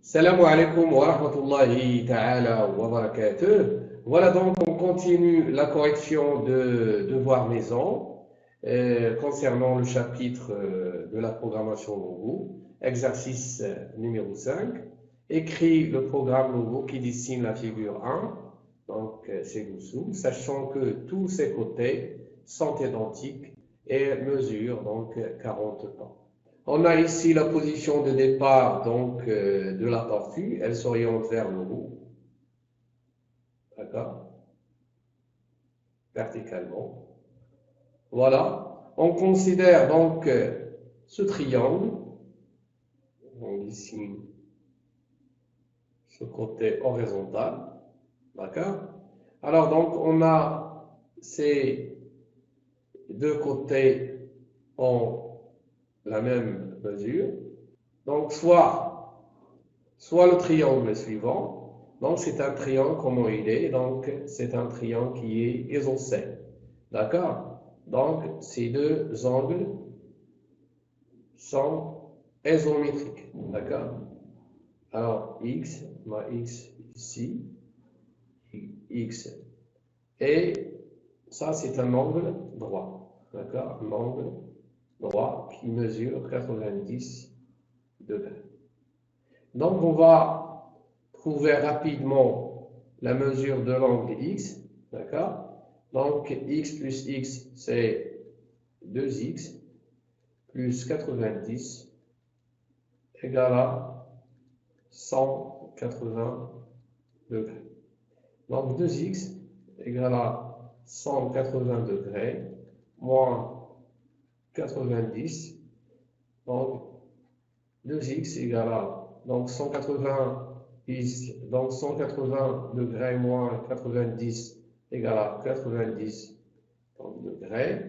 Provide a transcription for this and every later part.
Salam alaikum wa rahmatullahi ta'ala wa barakatuh. Voilà donc on continue la correction de devoirs maison concernant le chapitre de la programmation logo, exercice numéro 5. Écrit le programme logo qui dessine la figure 1, donc c'est dessous, sachant que tous ses côtés sont identiques et mesurent donc 40 pas. On a ici la position de départ donc, de la tortue, elle s'oriente vers le haut, d'accord, verticalement. Voilà, on considère donc ce triangle, on dessine ce côté horizontal, d'accord. Alors donc on a ces deux côtés en la même mesure, donc soit le triangle suivant, donc c'est un triangle, comment il est, donc c'est un triangle qui est isocèle, d'accord. Donc ces deux angles sont isométriques, d'accord. Alors x, on a x ici, x, et ça c'est un angle droit, d'accord, un angle droit qui mesure 90 degrés. Donc on va trouver rapidement la mesure de l'angle x, d'accord. Donc x plus x c'est 2x plus 90 égale à 180 degrés. Donc 2x égale à 180 degrés moins 90, donc 2x égale à donc 180 degrés moins 90 égale à 90 degrés,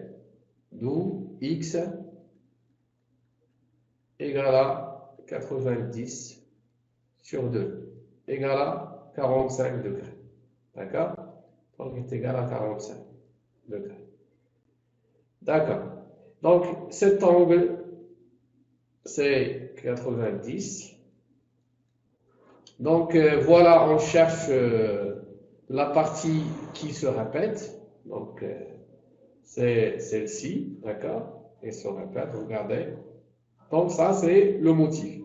d'où x égale à 90 sur 2 égale à 45 degrés. D'accord? Donc est égal à 45 degrés. D'accord. Donc cet angle c'est 90. Donc voilà, on cherche la partie qui se répète. Donc c'est celle-ci, d'accord? Elle se répète, regardez. Donc ça c'est le motif.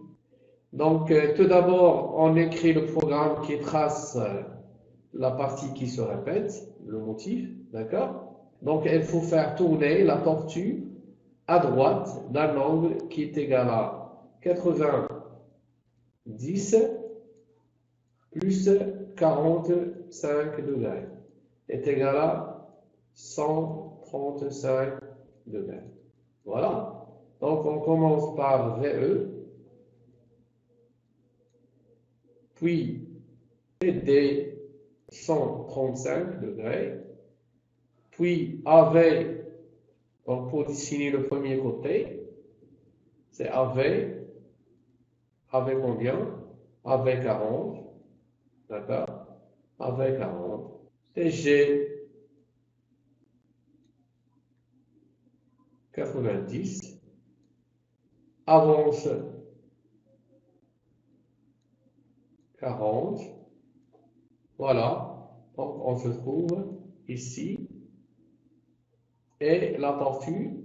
Donc tout d'abord, on écrit le programme qui trace la partie qui se répète, le motif, d'accord? Donc il faut faire tourner la tortue à droite d'un angle qui est égal à 90 plus 45 degrés est égal à 135 degrés. Voilà. Donc on commence par VE, puis PD 135 degrés, puis AV, donc pour dessiner le premier côté, c'est AV combien? AV 40, d'accord? AV 40, TG 90, avance 40, voilà, donc on se trouve ici, et la tortue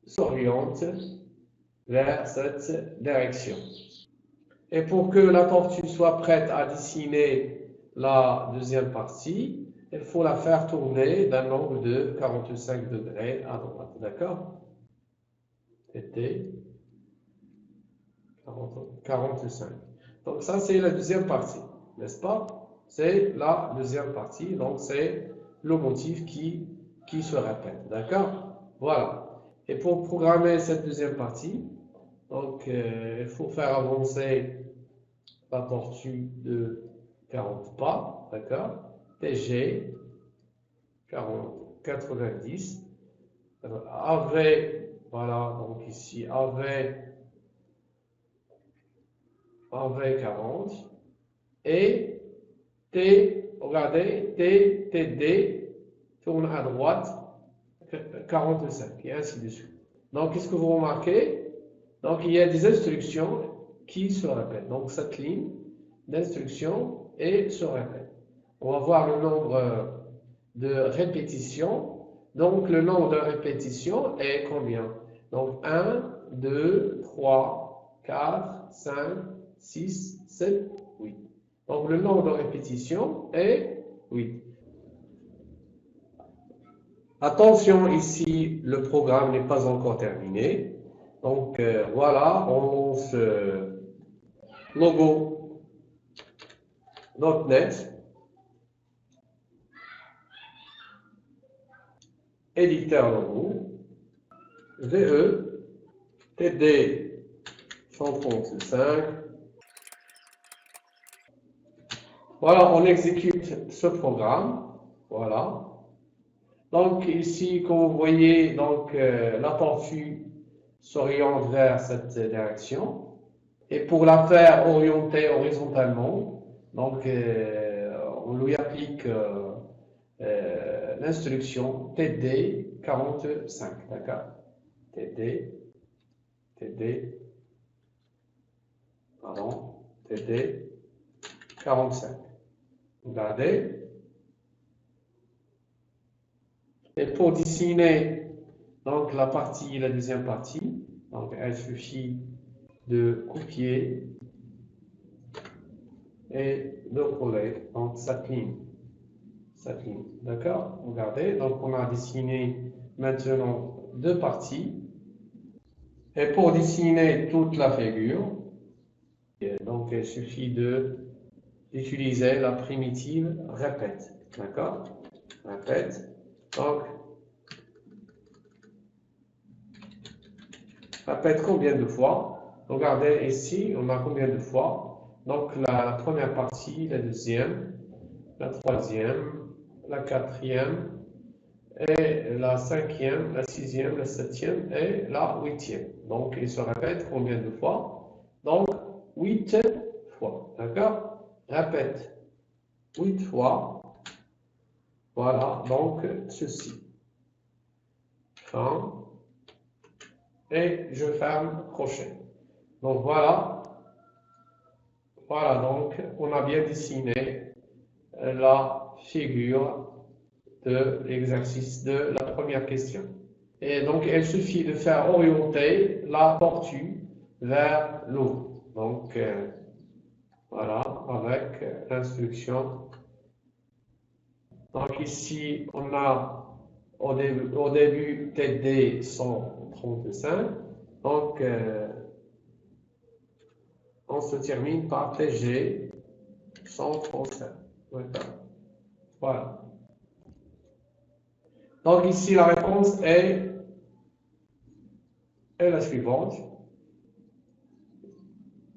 s'oriente vers cette direction. Et pour que la tortue soit prête à dessiner la deuxième partie, il faut la faire tourner d'un angle de 45 degrés à droite, d'accord? C'était 45. Donc ça c'est la deuxième partie, n'est-ce pas? C'est la deuxième partie, donc c'est le motif qui se répète, d'accord? Voilà. Et pour programmer cette deuxième partie, donc il faut faire avancer la tortue de 40 pas, d'accord? TG 90. AV, voilà, donc ici AV 40. Et T, regardez, TD tourne à droite 45, et ainsi de suite. Donc, qu'est-ce que vous remarquez? Donc, il y a des instructions qui se répète. Donc cette ligne d'instruction et se répète. On va voir le nombre de répétitions. Donc le nombre de répétitions est combien? Donc 1, 2, 3, 4, 5, 6, 7, 8. Donc le nombre de répétitions est 8. Attention, ici, le programme n'est pas encore terminé. Donc voilà, on lance logo.net, éditeur logo, VE, TD 135. Voilà, on exécute ce programme. Voilà. Donc ici, comme vous voyez, donc, la tortue s'oriente vers cette direction. Et pour la faire orienter horizontalement, donc on lui applique l'instruction TD 45, d'accord? TD, pardon, TD 45. Regardez. Et pour dessiner donc la deuxième partie, donc il suffit de copier et de coller donc cette ligne, d'accord? Regardez, donc on a dessiné maintenant deux parties. Et pour dessiner toute la figure, donc il suffit d'utiliser la primitive répète, d'accord? Répète. Donc, répète combien de fois? Regardez ici, on a combien de fois? Donc, la première partie, la deuxième, la troisième, la quatrième, et la cinquième, la sixième, la septième et la huitième. Donc, il se répète combien de fois? Donc, 8 fois. D'accord? Répète 8 fois. Voilà, donc ceci. Fin. Et je ferme crochet. Donc voilà. Voilà, donc on a bien dessiné la figure de l'exercice de la première question. Et donc il suffit de faire orienter la tortue vers l'eau. Donc voilà, avec l'instruction. Donc ici, on a au début TD 135. Donc, on se termine par TG 135. Voilà. Donc ici, la réponse est la suivante.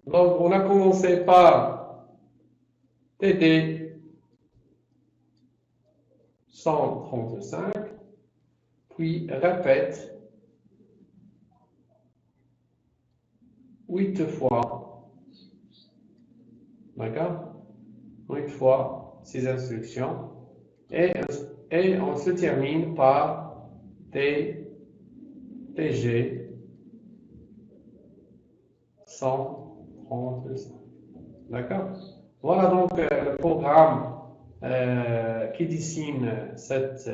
Donc, on a commencé par TD 135, puis répète 8 fois, d'accord? 8 fois ces instructions, et on se termine par TG 135, d'accord? Voilà donc le programme qui dessine cette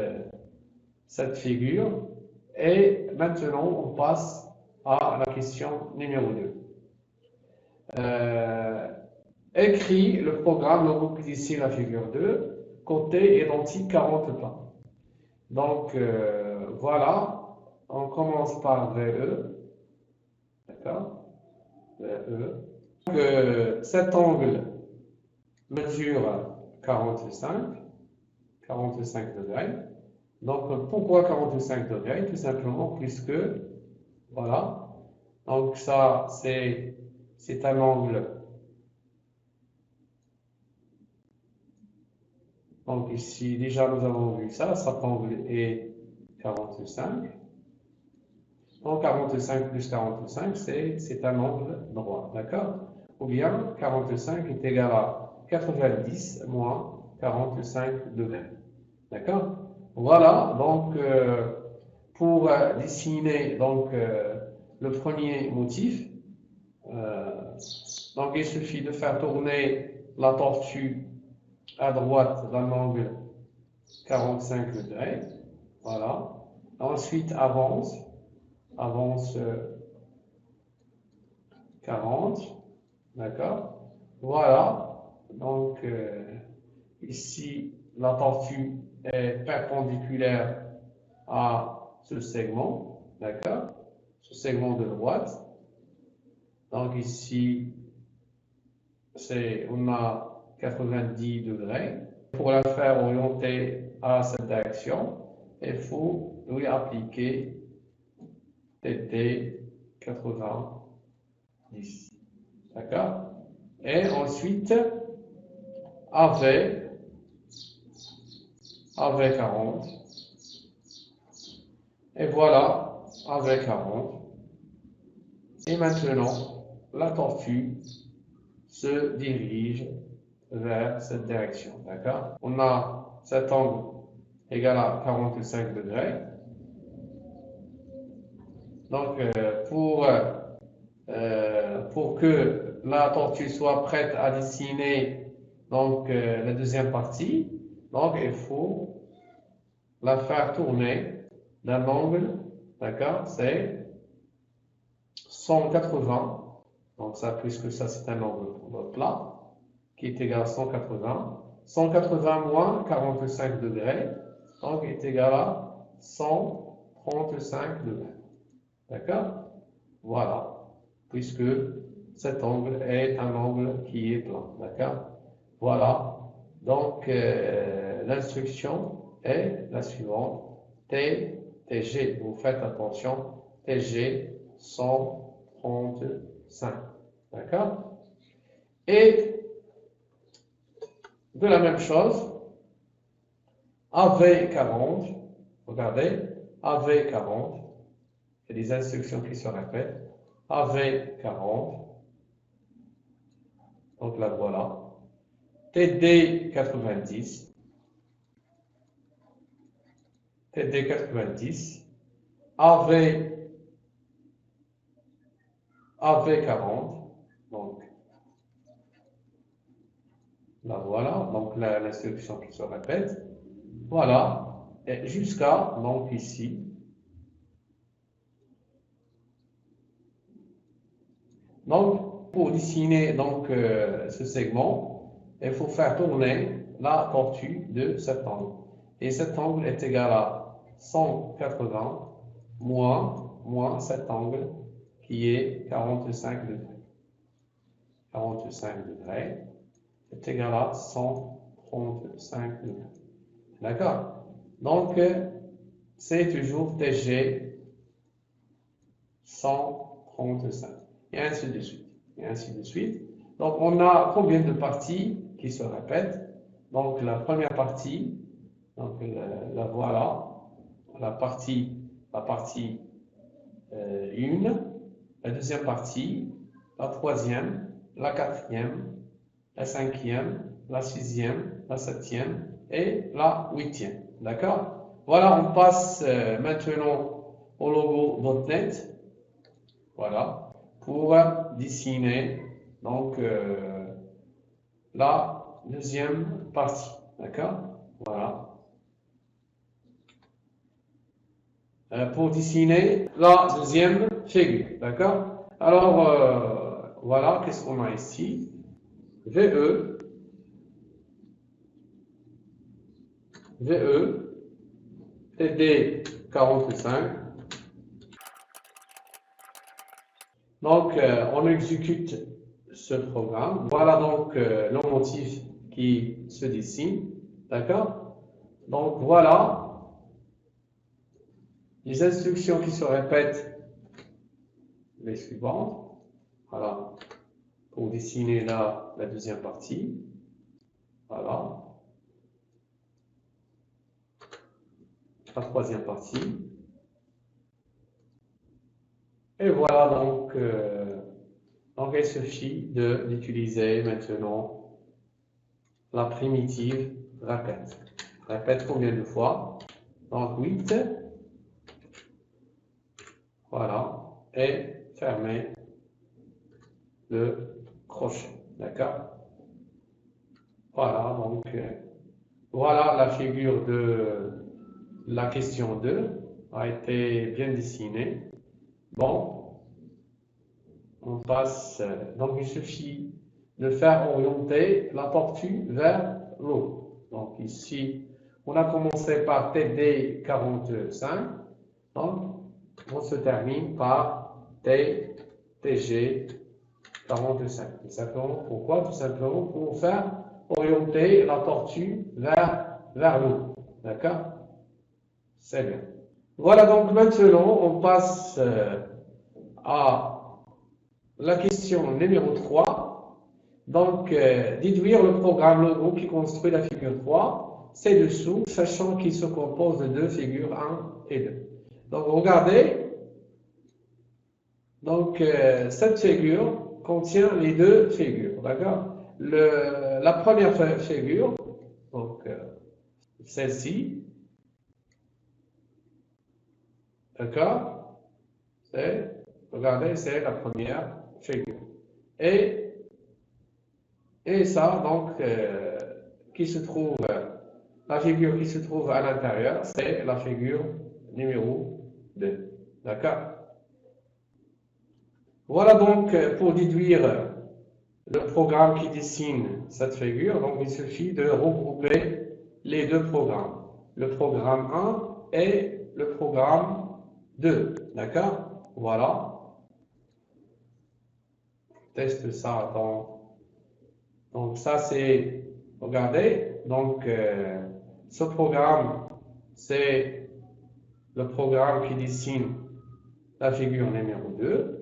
figure. Et maintenant, on passe à la question numéro 2. Écris le programme logo qui dessine la figure 2, côté identique 40 pas. Donc, voilà, on commence par VE, d'accord? VE. Donc, cet angle mesure 45 degrés. Donc, pourquoi 45 degrés? Tout simplement puisque, voilà, donc ça, c'est un angle. Donc ici, déjà, nous avons vu ça, cet angle est 45. Donc 45 plus 45, c'est un angle droit, d'accord? Ou bien 45 est égal à 90 moins 45 degrés, d'accord? Voilà, donc pour dessiner donc, le premier motif, Donc, il suffit de faire tourner la tortue à droite d'un angle 45 degrés. Voilà. Ensuite, avance 40. D'accord. Voilà. Donc, ici, la tortue est perpendiculaire à ce segment. D'accord. Ce segment de droite. Donc, ici, on a 90 degrés. Pour la faire orienter à cette direction, il faut lui appliquer TT 90. D'accord? Et ensuite, AV 40. Et voilà, AV 40. Et maintenant, la tortue se dirige vers cette direction. D'accord? On a cet angle égal à 45 degrés. Donc, pour que la tortue soit prête à dessiner donc, la deuxième partie, donc il faut la faire tourner d'un angle, d'accord, c'est 180. Donc ça, puisque ça c'est un angle plat, qui est égal à 180. 180 moins 45 degrés, donc est égal à 135 degrés. D'accord? Voilà. Puisque cet angle est un angle qui est plat. D'accord? Voilà. Donc, l'instruction est la suivante. TG, vous faites attention, TG 135. D'accord? Et de la même chose, AV 40, regardez, AV 40, il y a des instructions qui se répètent, AV 40, donc la voilà, TD 90, TD 90, AV 40, donc la voilà, donc l'instruction qui se répète, voilà, et jusqu'à, donc ici, donc pour dessiner donc, ce segment, il faut faire tourner la tortue de cet angle. Et cet angle est égal à 180 moins cet angle qui est 45 degrés. 45 degrés est égal à 135 degrés. D'accord? Donc, c'est toujours TG 135. Et ainsi de suite. Et ainsi de suite. Donc, on a combien de parties qui se répètent? Donc, la première partie, donc la voilà, la partie 1, la deuxième partie, la troisième, la quatrième, la cinquième, la sixième, la septième et la huitième. D'accord? Voilà, on passe maintenant au logo .NET. Voilà, pour dessiner donc la deuxième partie. D'accord? Voilà. Pour dessiner la deuxième figure. D'accord? Alors, voilà, qu'est-ce qu'on a ici? VE, TD 45. Donc, on exécute ce programme. Voilà donc le motif qui se dessine. D'accord? Donc, voilà les instructions qui se répètent, les suivantes. Voilà. Pour dessiner la deuxième partie. Voilà. La troisième partie. Et voilà donc, il suffit d'utiliser maintenant la primitive répète. Répète combien de fois? Donc 8. Voilà. Et fermez le crochet. D'accord? Voilà, donc voilà la figure de la question 2 a été bien dessinée. Bon, on passe. Donc il suffit de faire orienter la tortue vers l'eau. Donc ici, on a commencé par TD 45. Donc on se termine par TG 45. Tout simplement, pourquoi? Tout simplement pour faire orienter la tortue vers l'eau. D'accord? C'est bien. Voilà, donc maintenant, on passe à la question numéro 3. Donc, déduire le programme Logo qui construit la figure 3, c'est dessous, sachant qu'il se compose de deux figures 1 et 2. Donc, regardez. Donc, cette figure contient les deux figures, d'accord? La première figure, donc celle-ci, d'accord? Regardez, c'est la première figure. Et ça, donc, qui se trouve, la figure qui se trouve à l'intérieur, c'est la figure numéro 2, d'accord? Voilà donc pour déduire le programme qui dessine cette figure. Donc, il suffit de regrouper les deux programmes, le programme 1 et le programme 2, d'accord? Voilà. Teste ça. Donc ça, c'est, regardez, donc ce programme, c'est le programme qui dessine la figure numéro 2.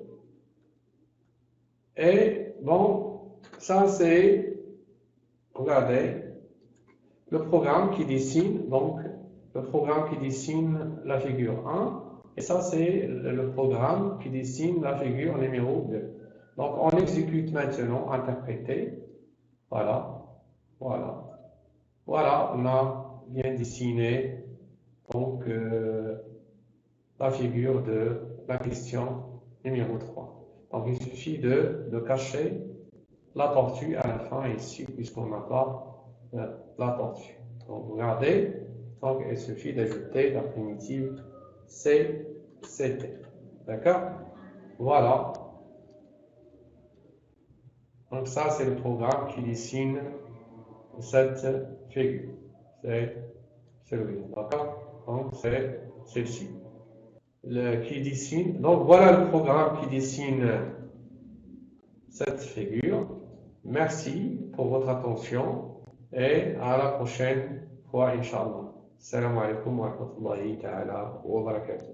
Et bon, ça c'est, regardez, le programme qui dessine, donc le programme qui dessine la figure 1. Et ça c'est le programme qui dessine la figure numéro 2. Donc on exécute maintenant, interpréter. Voilà, voilà. Voilà, on a bien dessiné donc la figure de la question numéro 3. Donc il suffit de cacher la tortue à la fin ici, puisqu'on n'a pas la tortue. Donc regardez, donc il suffit d'ajouter la primitive CT. D'accord? Voilà. Donc ça, c'est le programme qui dessine cette figure. C'est celui-là. D'accord? Donc c'est celle-ci. Qui dessine. Donc voilà le programme qui dessine cette figure. Merci pour votre attention et à la prochaine fois, Inch'Allah. Salam alaikum wa rahmatullahi ta'ala wa barakatuh.